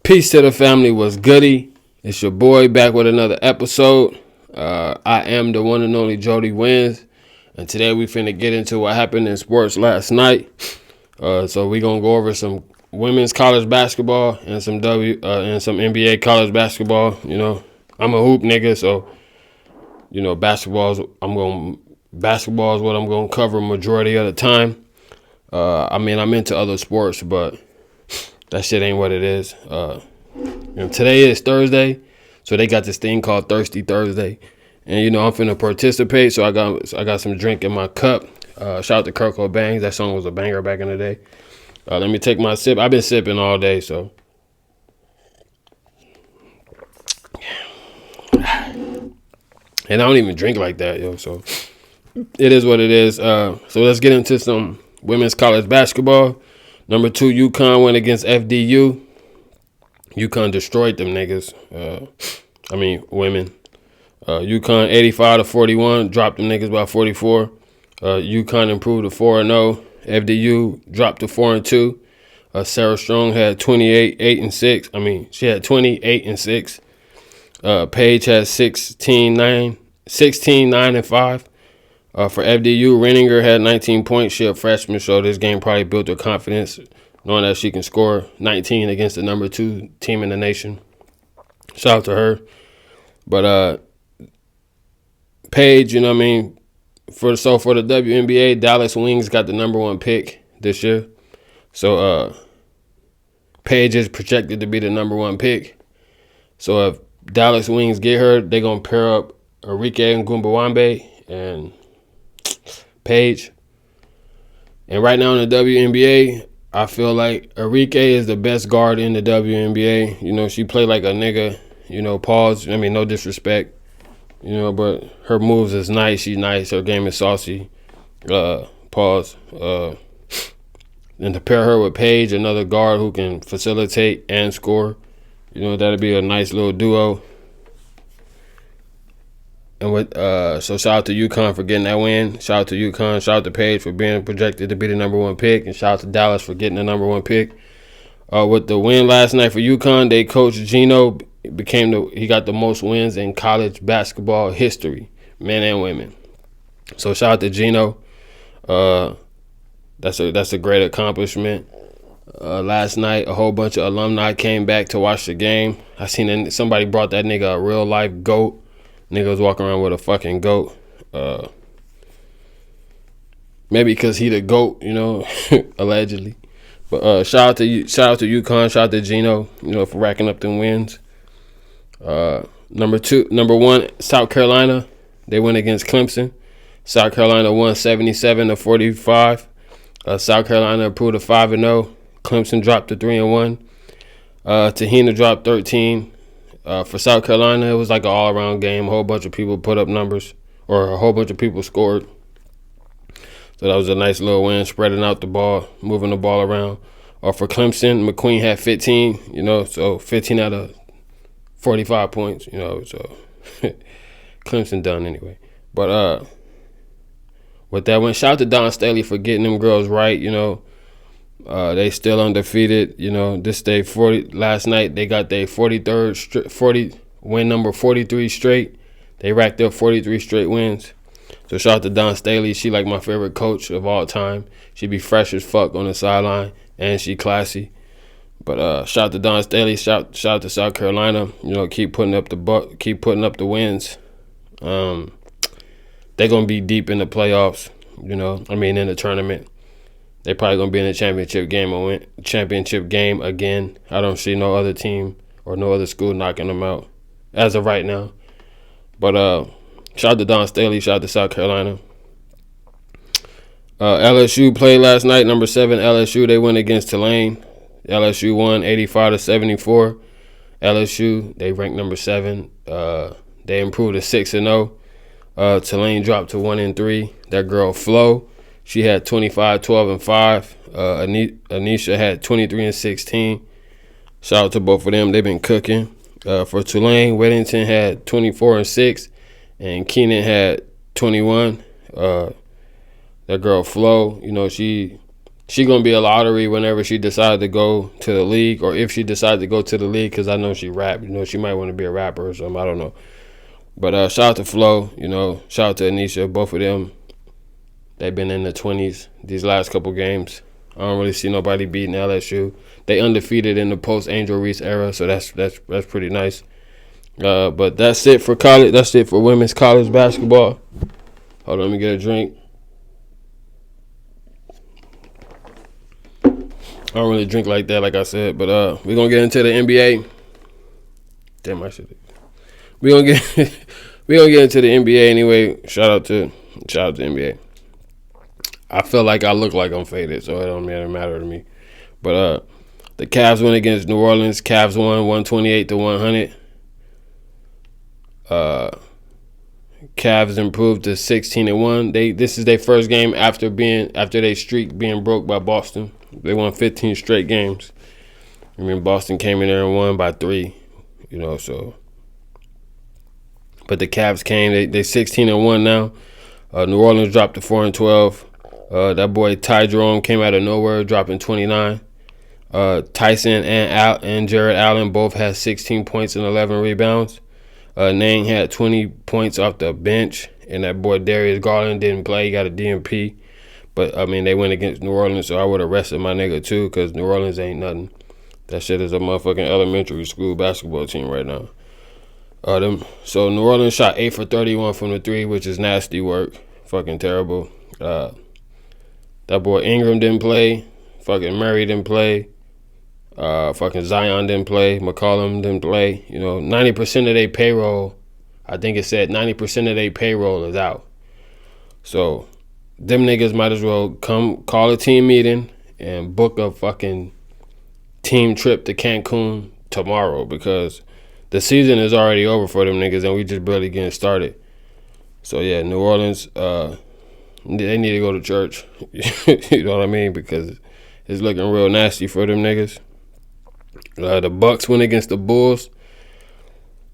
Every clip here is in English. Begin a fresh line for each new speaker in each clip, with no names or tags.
Peace to the family, was goody? It's your boy back with another episode. I am the one and only Jody Wins, and today we finna get into what happened in sports last night. So we gonna go over some women's college basketball and some NBA college basketball. You know, I'm a hoop nigga, so you know basketball is what I'm gonna cover majority of the time. I'm into other sports, but that shit ain't what it is. Today is Thursday, so they got this thing called Thirsty Thursday, and I'm finna participate. So I got some drink in my cup. Shout out to Kurt Cobain. That song was a banger back in the day. Let me take my sip. I've been sipping all day, so. And I don't even drink like that, yo. So it is what it is. So let's get into some women's college basketball. Number 2, UConn went against FDU. UConn destroyed them niggas. Women. UConn 85-41, dropped them niggas by 44. UConn improved to 4-0. FDU dropped to 4-2. Sarah Strong had 28-8-6. She had 28-6. Paige had 16-9-5. For FDU, Renninger had 19 points. She a freshman, so this game probably built her confidence, knowing that she can score 19 against the number 2 team in the nation. Shout out to her. But Paige, for the WNBA, Dallas Wings got the number 1 pick this year. So Paige is projected to be the number 1 pick. So if Dallas Wings get her, they're going to pair up Arike Ngumbawambe and Paige. And right now in the WNBA, I feel like Arike is the best guard in the WNBA. She played like a nigga, pause. No disrespect, but her moves is nice. She's nice. Her game is saucy. Pause. And to pair her with Paige, another guard who can facilitate and score, that'll be a nice little duo. And so shout out to UConn for getting that win. Shout out to UConn. Shout out to Paige for being projected to be the number 1 pick. And shout out to Dallas for getting the number 1 pick. With the win last night for UConn, they coach Geno he got the most wins in college basketball history, men and women. So shout out to Geno. That's a great accomplishment. Last night, a whole bunch of alumni came back to watch the game. I seen somebody brought that nigga a real life goat. Nigga was walking around with a fucking goat. Maybe because he the goat, allegedly. But shout out to UConn, shout out to Geno, for racking up them wins. Number 1, South Carolina. They went against Clemson. South Carolina won 77-45. South Carolina improved to 5-0. Clemson dropped to 3-1. Tahina dropped 13. For South Carolina, it was like an all-around game. A whole bunch of people put up numbers, or a whole bunch of people scored. So that was a nice little win, spreading out the ball, moving the ball around. For Clemson, McQueen had 15, so 15 out of 45 points, so Clemson done anyway. But with that one, shout out to Don Staley for getting them girls right, they still undefeated, this day 40 last night they got their 43 straight. They racked up 43 straight wins. So shout out to Don Staley. She like my favorite coach of all time. She be fresh as fuck on the sideline and she classy. But shout out to Don Staley, shout out to South Carolina. Keep putting up the wins. They're gonna be deep in the playoffs, in the tournament. They probably gonna be in the championship game again. I don't see no other team or no other school knocking them out as of right now. But shout out to Don Staley. Shout out to South Carolina. LSU played last night. Number 7 LSU. They went against Tulane. LSU won 85-74. LSU, they ranked number 7. They improved to 6-0. Tulane dropped to 1-3. That girl Flo, she had 25, 12, and 5. Anisha had 23 and 16. Shout out to both of them. They've been cooking. For Tulane, Weddington had 24 and 6, and Keenan had 21. That girl Flo, she She gonna be a lottery whenever she decides to go to the league, or if she decides to go to the league, because I know she rap. She might want to be a rapper or something. I don't know. But shout out to Flo. Shout out to Anisha. Both of them, they've been in the 20s these last couple games. I don't really see nobody beating LSU. They undefeated in the post Angel Reese era, so that's pretty nice. But that's it for college. That's it for women's college basketball. Hold on, let me get a drink. I don't really drink like that, like I said. But we're gonna get into the NBA. Damn, I should. We gonna get into the NBA anyway. Shout out to NBA. I feel like I look like I'm faded, so it don't matter to me. But the Cavs went against New Orleans. Cavs won 128-100. Cavs improved to 16-1. This is their first game after they streak being broke by Boston. They won 15 straight games. I mean, Boston came in there and won by 3. So. But the Cavs came. They 16-1 now. New Orleans dropped to 4-12. That boy Ty Jerome came out of nowhere, dropping 29. Tyson and Jared Allen both had 16 points and 11 rebounds. Nang had 20 points off the bench, and that boy Darius Garland didn't play. He got a DNP. But, I mean, they went against New Orleans, so I would have rested my nigga, too, because New Orleans ain't nothing. That shit is a motherfucking elementary school basketball team right now. So New Orleans shot 8 for 31 from the 3, which is nasty work. Fucking terrible. That boy Ingram didn't play. Fucking Murray didn't play. Fucking Zion didn't play. McCollum didn't play. 90% of their payroll, I think it said 90% of their payroll is out. So them niggas might as well come call a team meeting and book a fucking team trip to Cancun tomorrow, because the season is already over for them niggas and we just barely getting started. So yeah, New Orleans, they need to go to church. You know what I mean? Because it's looking real nasty for them niggas. The Bucks went against the Bulls.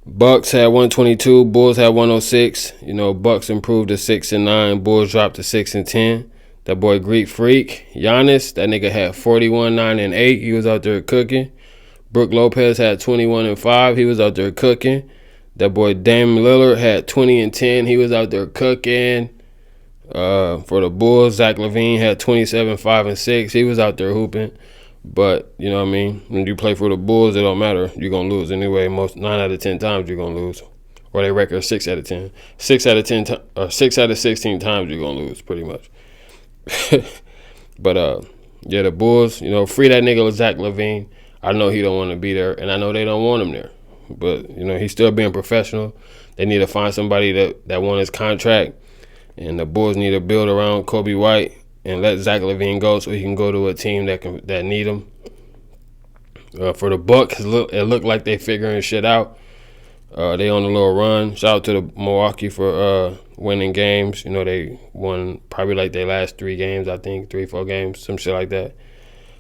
Bucks had 122. Bulls had 106. Bucks improved to 6-9. Bulls dropped to 6-10. That boy Greek Freak, Giannis, that nigga had 41, 9, and 8. He was out there cooking. Brook Lopez had 21 and 5. He was out there cooking. That boy Dame Lillard had 20 and 10. He was out there cooking. For the Bulls, Zach LaVine had 27, 5, and 6. He was out there hooping. But, you know what I mean? When you play for the Bulls, it don't matter. You're going to lose anyway. 9 out of 10 times you're going to lose. Or they record 6 out of 10. 6 out of 16 times you're going to lose, pretty much. But, yeah, the Bulls, free that nigga Zach LaVine. I know he don't want to be there, and I know they don't want him there. But, he's still being professional. They need to find somebody that won his contract. And the Bulls need to build around Kobe White and let Zach LaVine go so he can go to a team that need him. For the Bucks, it looked like they figuring shit out. They on a little run. Shout out to the Milwaukee for winning games. They won probably like their last 3 games, I think, 3-4 games, some shit like that.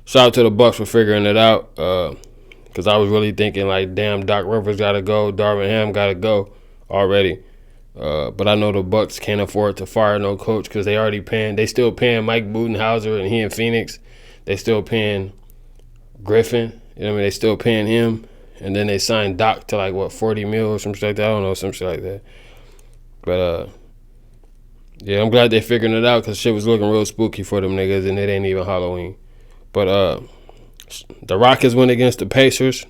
Shout out to the Bucks for figuring it out. Because I was really thinking like, damn, Doc Rivers got to go. Darvin Ham got to go already. But I know the Bucks can't afford to fire no coach because they still paying Mike Budenholzer, and he in Phoenix. They still paying Griffin. They still paying him. And then they signed Doc to like, what, 40 mil or some shit like that? I don't know, some shit like that. But, yeah, I'm glad they figuring it out because shit was looking real spooky for them niggas, and it ain't even Halloween. But the Rockets went against the Pacers.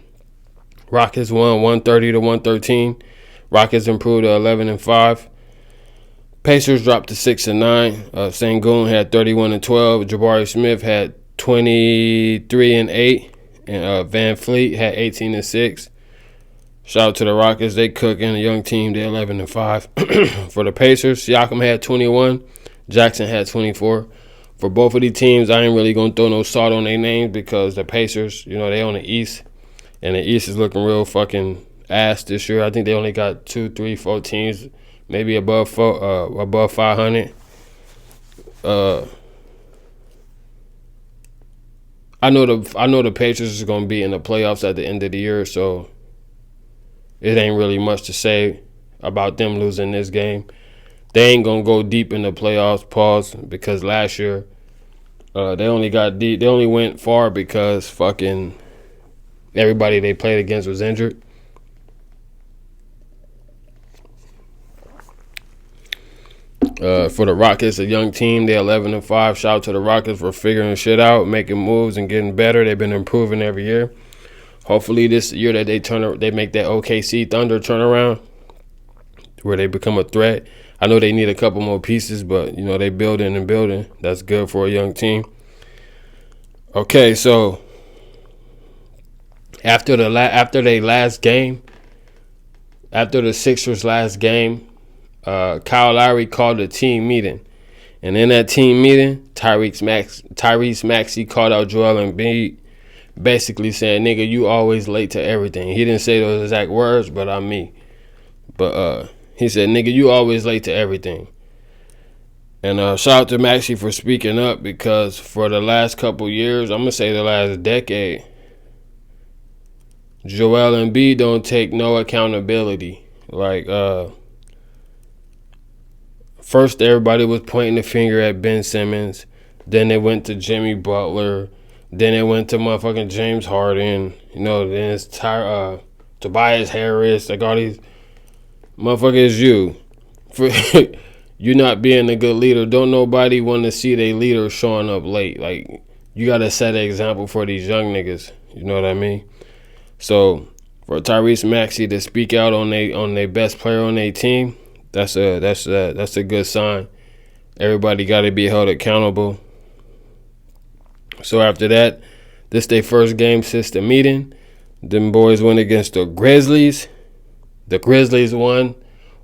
Rockets won 130-113. Rockets improved to 11-5. Pacers dropped to 6-9. Sengun had 31-12. Jabari Smith had 23-8. And Van Fleet had 18-6. Shout out to the Rockets. They cooking. A young team. They 11-5. For the Pacers, Siakam had 21. Jackson had 24. For both of these teams, I ain't really going to throw no salt on their names because the Pacers, they on the East. And the East is looking real fucking ass this year. I think they only got 2, 3, 4 teams, maybe above 500. I know the Pacers is gonna be in the playoffs at the end of the year, so it ain't really much to say about them losing this game. They ain't gonna go deep in the playoffs, because last year They only got deep. They only went far because fucking everybody they played against was injured. For the Rockets, a young team, they're 11-5. Shout out to the Rockets for figuring shit out, making moves, and getting better. They've been improving every year. Hopefully, this year that they make that OKC Thunder turnaround, where they become a threat. I know they need a couple more pieces, but they building and building. That's good for a young team. Okay, so after the Sixers' last game, Kyle Lowry called a team meeting, and in that team meeting, Tyrese Maxey called out Joel Embiid, basically saying, "Nigga, you always late to everything." He didn't say those exact words, but I'm me. But he said, "Nigga, you always late to everything." And shout out to Maxey for speaking up, because for the last couple years, I'm gonna say the last decade, Joel Embiid don't take no accountability. Like, first everybody was pointing the finger at Ben Simmons, then they went to Jimmy Butler, then it went to motherfucking James Harden, then it's Tobias Harris, like all these motherfuckers. For you not being a good leader. Don't nobody want to see their leader showing up late. Like, you gotta set an example for these young niggas. You know what I mean? So for Tyrese Maxey to speak out on their best player on their team, that's a good sign. Everybody got to be held accountable. So after that, this their first game since the meeting. Them boys went against the Grizzlies. The Grizzlies won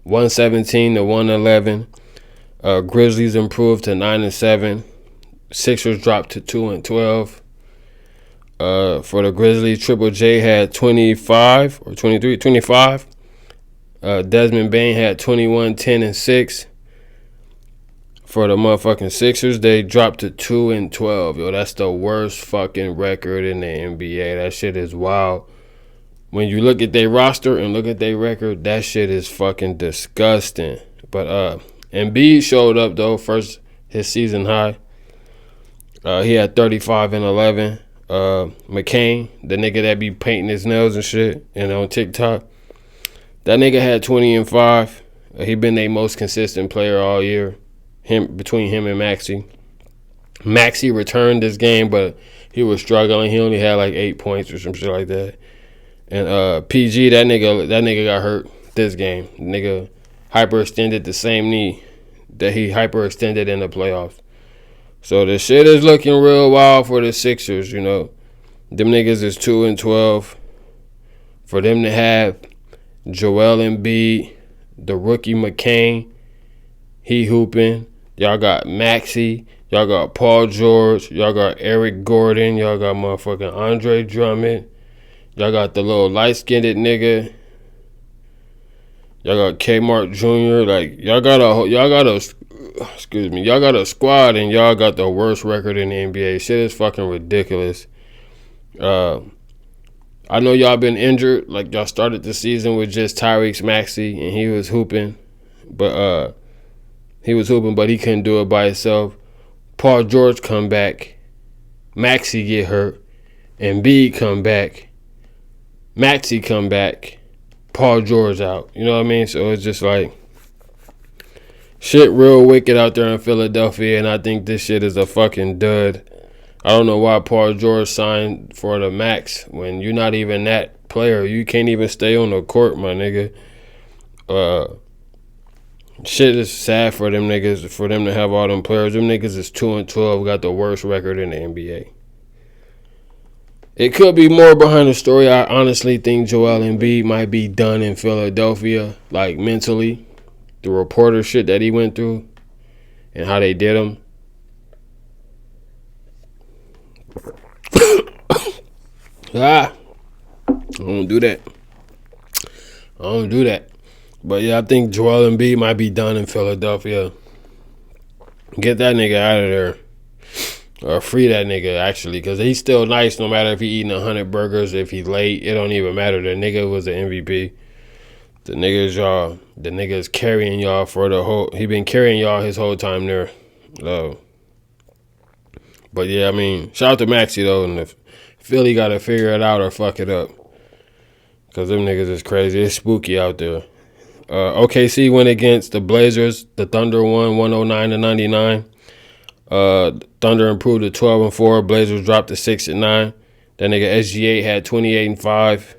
117-111. Grizzlies improved to 9-7. Sixers dropped to 2-12. For the Grizzlies, Triple J had 25 or 23, 25. Desmond Bane had 21, 10, and 6. For the motherfucking Sixers, they dropped to 2-12. Yo, that's the worst fucking record in the NBA. That shit is wild. When you look at their roster and look at their record, that shit is fucking disgusting. But Embiid showed up though, his season high. He had 35 and 11. McCain, the nigga that be painting his nails and shit, and on TikTok, that nigga had 20 and 5. He been their most consistent player all year. Between him and Maxey. Maxey returned this game, but he was struggling. He only had like 8 points or some shit like that. And PG, that nigga got hurt this game. Nigga hyperextended the same knee that he hyperextended in the playoffs. So the shit is looking real wild for the Sixers. Them niggas is 2-12. For them to have Joel Embiid, the rookie McCain, he hooping. Y'all got Maxey. Y'all got Paul George. Y'all got Eric Gordon. Y'all got motherfucking Andre Drummond. Y'all got the little light-skinned nigga. Y'all got Kmart Jr. Like, y'all got a squad, and y'all got the worst record in the NBA. Shit is fucking ridiculous. I know y'all been injured. Like, y'all started the season with just Tyrese Maxey, and he was hooping. But he couldn't do it by himself. Paul George come back. Maxey get hurt. Embiid come back. Maxey come back. Paul George out. You know what I mean? So it's just like shit real wicked out there in Philadelphia, and I think this shit is a fucking dud. I don't know why Paul George signed for the max when you're not even that player. You can't even stay on the court, my nigga. Shit is sad for them niggas, for them to have all them players. Them niggas is 2-12, got the worst record in the NBA. It could be more behind the story. I honestly think Joel Embiid might be done in Philadelphia, like mentally. The reporter shit that he went through and how they did him. I don't do that. But yeah, I think Joel Embiid might be done in Philadelphia. Get that nigga out of there. Or free that nigga, actually, because he's still nice no matter if he eating 100 burgers, if he late. It don't even matter. The nigga was the MVP. The nigga is carrying y'all for the whole... He been carrying y'all his whole time there. But yeah, I mean, shout out to Maxey though, and if Philly got to figure it out or fuck it up, cause them niggas is crazy. It's spooky out there. OKC went against the Blazers. The Thunder won 109-99. Thunder improved to 12-4. Blazers dropped to 6-9. That nigga SGA had 28-5.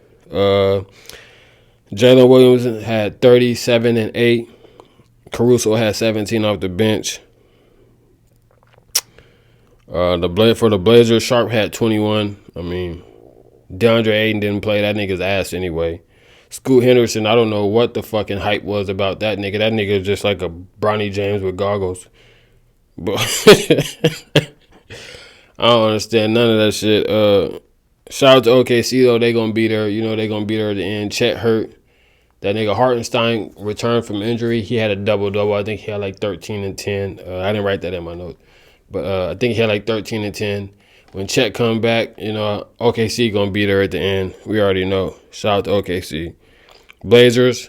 Jalen Williams had 37-8. Caruso had 17 off the bench. For the Blazers, Sharp had 21. I mean, DeAndre Ayton didn't play. That nigga's ass anyway. Scoot Henderson, I don't know what the fucking hype was about that nigga. That nigga is just like a Bronny James with goggles. But I don't understand none of that shit. Shout out to OKC though. They gonna be there. You know they gonna be there at the end. Chet hurt. That nigga Hartenstein returned from injury. He had a double-double. I think he had like 13 and 10. I didn't write that in my notes. But I think he had like 13 and 10. When Chet come back, you know, OKC gonna be there at the end. We already know. Shout out to OKC. Blazers,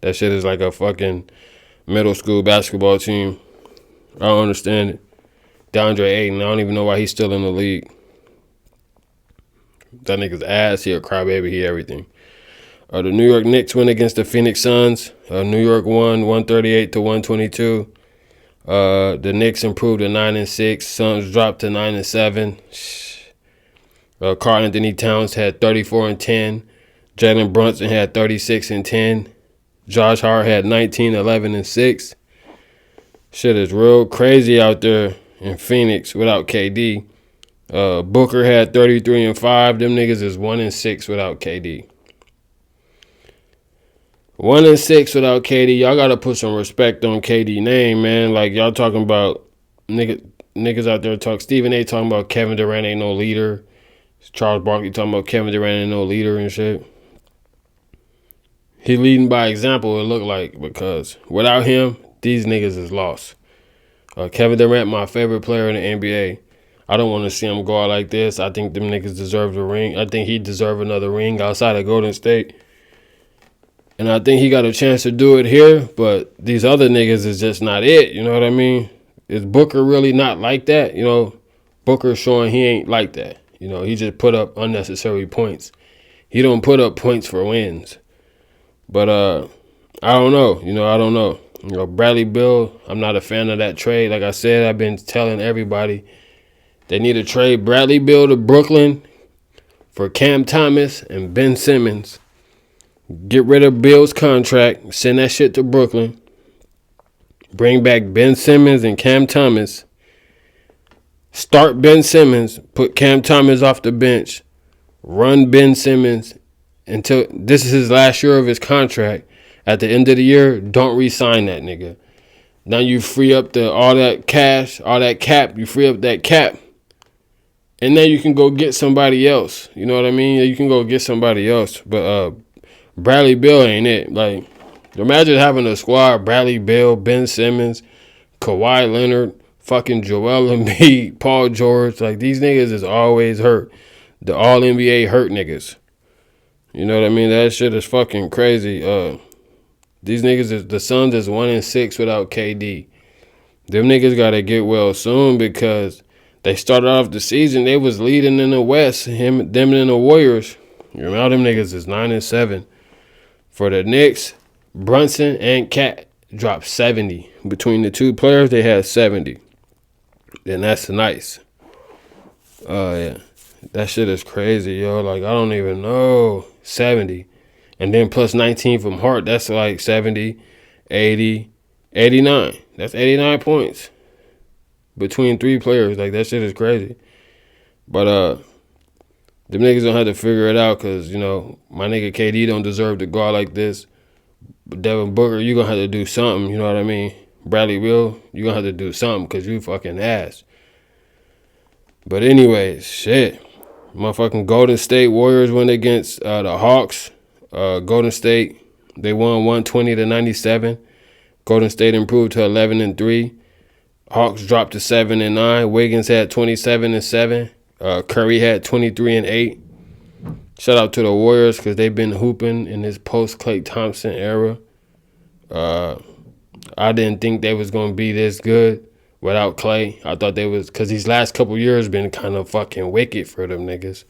that shit is like a fucking middle school basketball team. I don't understand it. DeAndre Ayton, I don't even know why he's still in the league. That nigga's ass, he a crybaby, he everything. The New York Knicks went against the Phoenix Suns. New York won 138-122. The Knicks improved to 9-6. Suns dropped to 9-7. Karl Anthony Towns had 34 and 10. Jalen Brunson had 36 and 10. Josh Hart had 19, 11 and 6. Shit is real crazy out there in Phoenix without KD. Booker had 33 and 5. Them niggas is 1 and 6 without KD. 1 and 6 without KD. Y'all gotta put some respect on KD name, man. Like y'all talking about niggas out there talk. Stephen A. talking about Kevin Durant ain't no leader. Charles Barkley talking about Kevin Durant ain't no leader and shit. He leading by example, it look like, because without him, these niggas is lost. Kevin Durant, my favorite player in the NBA. I don't want to see him go out like this. I think them niggas deserve the ring. I think he deserve another ring outside of Golden State. And I think he got a chance to do it here, but these other niggas is just not it. You know what I mean? Is Booker really not like that? You know, Booker showing he ain't like that. You know, he just put up unnecessary points. He don't put up points for wins. But I don't know. I don't know. Bradley Beal, I'm not a fan of that trade. Like I said, I've been telling everybody they need to trade Bradley Beal to Brooklyn for Cam Thomas and Ben Simmons. Get rid of Beal's contract. Send that shit to Brooklyn. Bring back Ben Simmons and Cam Thomas. Start Ben Simmons. Put Cam Thomas off the bench. Run Ben Simmons until this is his last year of his contract. At the end of the year, don't re-sign that nigga. Now you free up all that cash, all that cap. You free up that cap. And then you can go get somebody else. You know what I mean? You can go get somebody else. But Bradley Beal ain't it. Like, imagine having a squad, Bradley Beal, Ben Simmons, Kawhi Leonard, fucking Joel Embiid, Paul George. Like, these niggas is always hurt. The all-NBA hurt niggas. You know what I mean? That shit is fucking crazy. These niggas, the Suns is 1 and 6 without KD. Them niggas got to get well soon because they started off the season, they was leading in the West, them and the Warriors. Now them niggas is 9 and 7. For the Knicks, Brunson and Cat dropped 70. Between the two players, they had 70. And that's nice. Yeah. That shit is crazy, yo. Like, I don't even know. 70. And then plus 19 from Hart, that's like 70, 80, 89. That's 89 points between three players. Like, that shit is crazy. But them niggas don't have to figure it out because, my nigga KD don't deserve to go out like this. But Devin Booker, you going to have to do something, you know what I mean? Bradley Beal, you going to have to do something because you fucking ass. But anyways, shit. Motherfucking Golden State Warriors went against the Hawks. Golden State, they won 120-97. Golden State improved to 11 and 3. Hawks dropped to 7 and 9. Wiggins had 27 and 7. Curry had 23 and 8. Shout out to the Warriors because they've been hooping in this post-Klay Thompson era. I didn't think they was going to be this good. without Clay. I thought they was, because these last couple years been kind of fucking wicked for them niggas.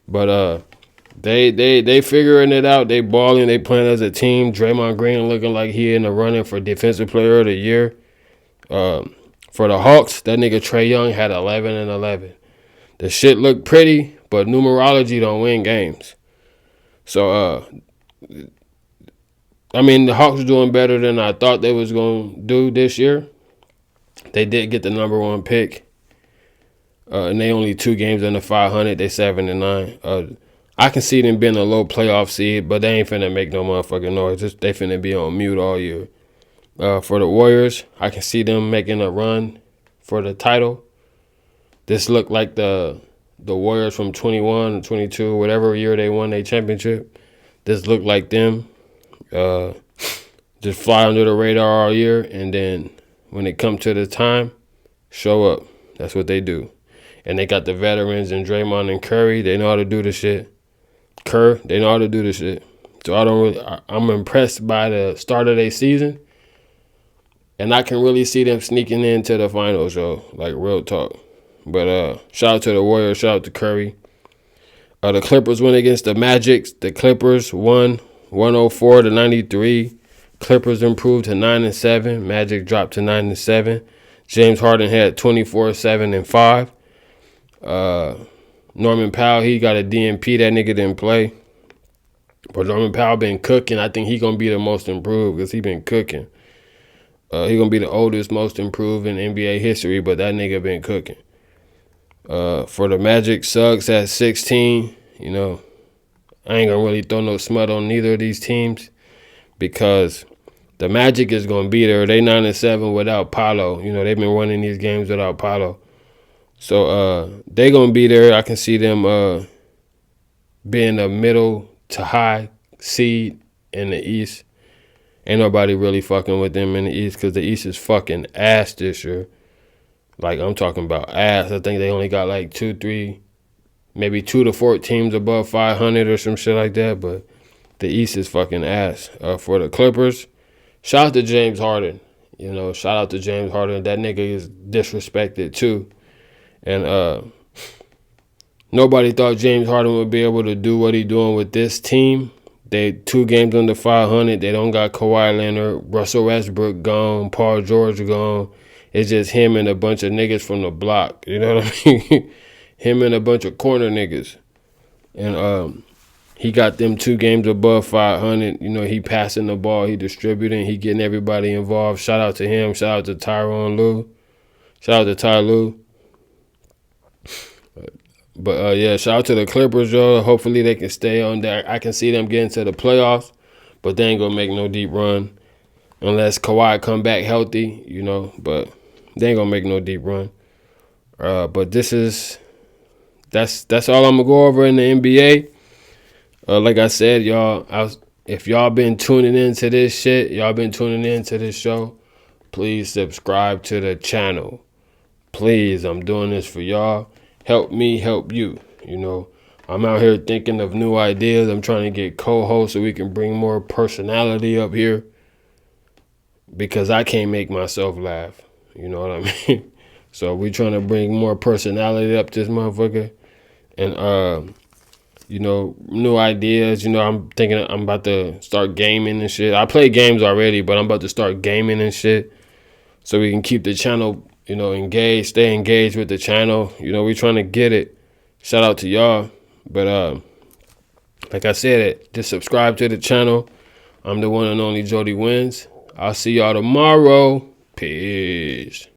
But they figuring it out. They balling. They playing as a team. Draymond Green looking like he in the running for Defensive Player of the Year. For the Hawks, that nigga Trae Young had 11 and 11. The shit looked pretty, but numerology don't win games. So I mean, the Hawks doing better than I thought they was gonna do this year. They did get the number 1 pick, and they only 2 games under 500. They 7-9. I can see them being a low playoff seed, but they ain't finna make no motherfucking noise. They finna be on mute all year. For the Warriors, I can see them making a run for the title. This looked like the Warriors from 21, 22, whatever year they won their championship. This looked like them. Just fly under the radar all year, and then when it come to the time, show up. That's what they do. And they got the veterans and Draymond and Curry. They know how to do the shit. They know how to do the shit. So I'm impressed by the start of their season. And I can really see them sneaking into the finals, yo. Like, real talk. But shout out to the Warriors. Shout out to Curry. The Clippers went against the Magic. The Clippers won 104-93. Clippers improved to 9-7. Magic dropped to 9-7. James Harden had 24, 7, and 5. Norman Powell, he got a DNP. That nigga didn't play. But Norman Powell been cooking. I think he going to be the most improved because he been cooking. He going to be the oldest, most improved in NBA history, but that nigga been cooking. For the Magic, Suggs at 16. You know, I ain't going to really throw no smut on neither of these teams because the Magic is going to be there. They 9-7 without Paolo. You know, they've been running these games without Paolo. So they going to be there. I can see them being a middle to high seed in the East. Ain't nobody really fucking with them in the East because the East is fucking ass this year. Like, I'm talking about ass. I think they only got like 2, 3, maybe 2 to 4 teams above 500 or some shit like that. But the East is fucking ass. For the Clippers, shout out to James Harden. You know, shout out to James Harden. That nigga is disrespected too. And nobody thought James Harden would be able to do what he doing with this team. They 2 games under 500. They don't got Kawhi Leonard, Russell Westbrook gone, Paul George gone. It's just him and a bunch of niggas from the block. You know what I mean? Him and a bunch of corner niggas. And he got them 2 games above 500. You know, he passing the ball, he distributing, he getting everybody involved. Shout out to him. Shout out to Tyronn Lue. Shout out to Ty Lue. But, yeah, shout out to the Clippers, yo. Hopefully they can stay on there. I can see them getting to the playoffs, but they ain't going to make no deep run unless Kawhi come back healthy, you know. But they ain't going to make no deep run. But that's all I'm going to go over in the NBA. Like I said, y'all, if y'all been tuning into this shit, y'all been tuning into this show, please subscribe to the channel. Please, I'm doing this for y'all. Help me help you. You know, I'm out here thinking of new ideas. I'm trying to get co-hosts so we can bring more personality up here because I can't make myself laugh. You know what I mean? So we trying to bring more personality up this motherfucker. And, you know, new ideas. You know, I'm thinking I'm about to start gaming and shit. I play games already, but I'm about to start gaming and shit so we can keep the channel, you know, engaged, stay engaged with the channel. You know, we trying to get it. Shout out to y'all. But like I said, just subscribe to the channel. I'm the one and only Jody Wins. I'll see y'all tomorrow. Peace.